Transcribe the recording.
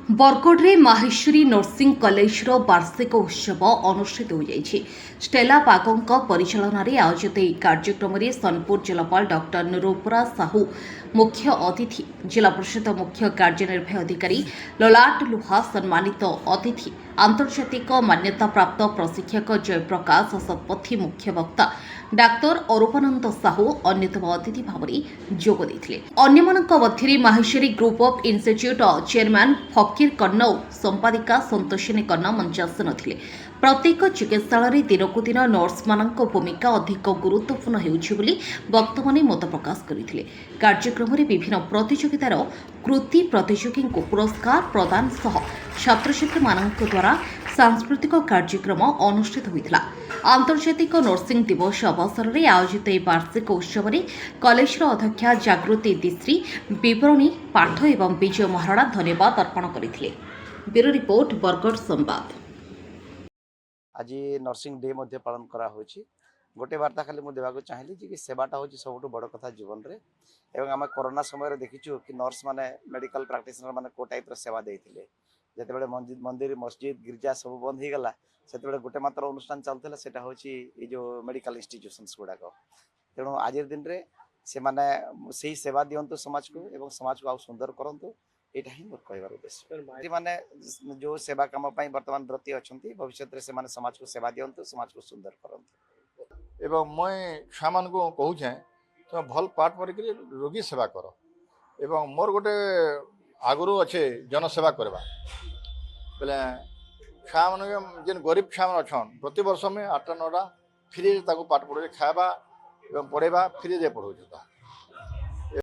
Bargarh Maheshwari nursing कॉलेजर वार्षिक उत्सव अनुष्ठित हो स्टेला पागों परिचालन में आयोजित यह कार्यक्रम में सोनपुर जिलापाल डॉक्टर निरूपरा साहू मुख्य अतिथि, जिला परिषद मुख्य कार्यनिर्वाही अधिकारी ललाट लुहा सम्मानित अतिथि, आंतर्जातिक मान्यता प्राप्त प्रशिक्षक जयप्रकाश शतपथी मुख्य वक्ता डाक्तर अरूपानंद साहू अन्यतम अतिथि भाव में जोग देथिले। अन्यमानक मध्यरे Maheshwari group of institute chairman Fakir कन्नौ, संपादिका संतोषिनी कन्नौ मंचासन थिले। प्रत्येक चिकित्सालय दिनकु दिन नर्स मानक भूमिका अधिक गुरुत्वपूर्ण हेउछि बोली वक्तामाने मत प्रकाश करथिले। कार्यक्रम में विभिन्न प्रतियोगितार कृति प्रतियोगी को पुरस्कार प्रदान सह छात्रछात्री मानक द्वारा सांस्कृतिक कार्यक्रम अनुष्ठित होइथिला। आंतर्जातिक नर्सिंग दिवस अवसर में आयोजित यह वार्षिक उत्सव में कॉलेजर अध्यक्षा जागृति दिश्री विवरणी पाठ एवं विजय महाराणा धन्यवाद अर्पण करथिले। ब्यूरो रिपोर्ट बरगढ़ संवाद। आज नर्सिंग डे मध्य पालन करा होछि। गोटे वार्ता खाली मुझे देवाक चाहिए कि सेवाटा हूँ सब बड़ कथा जीवन में। एवं आम कोरोना समय देखीचु कि नर्स माने मेडिकल प्राक्टिशनर माने को टाइप सेवा देते जिते मंदिर मस्जिद गिरजा सब बंद हो गला से गोटे मात्र अनुष्ठान चलता से जो मेडिकल इंस्टीट्यूशंस गुड़ाक तेणु आज दिन में से माने से सेवा दिंतु समाज को एवं समाज को आउ सुंदर करंतु यहाँ ही मोर कहबार उद्देश्य माने जो सेवा कम बर्तमान व्रती अच्छा भविष्य में से समाज को सेवा दिंतु समाज को सुंदर करंतु एवं मैं छुआ मान को कहूँ तुम भल पाठ पढ़ रोगी सेवा कर एवं मोर गोटे आगुरी अच्छे जनसेवा करवा बोले छुआ मान जेन गरीब छुआ मान अच्छा प्रति वर्ष में 8-9टा फ्री पाठ पढ़े खावा एवं पढ़ेवा फ्री पढ़ाऊँ।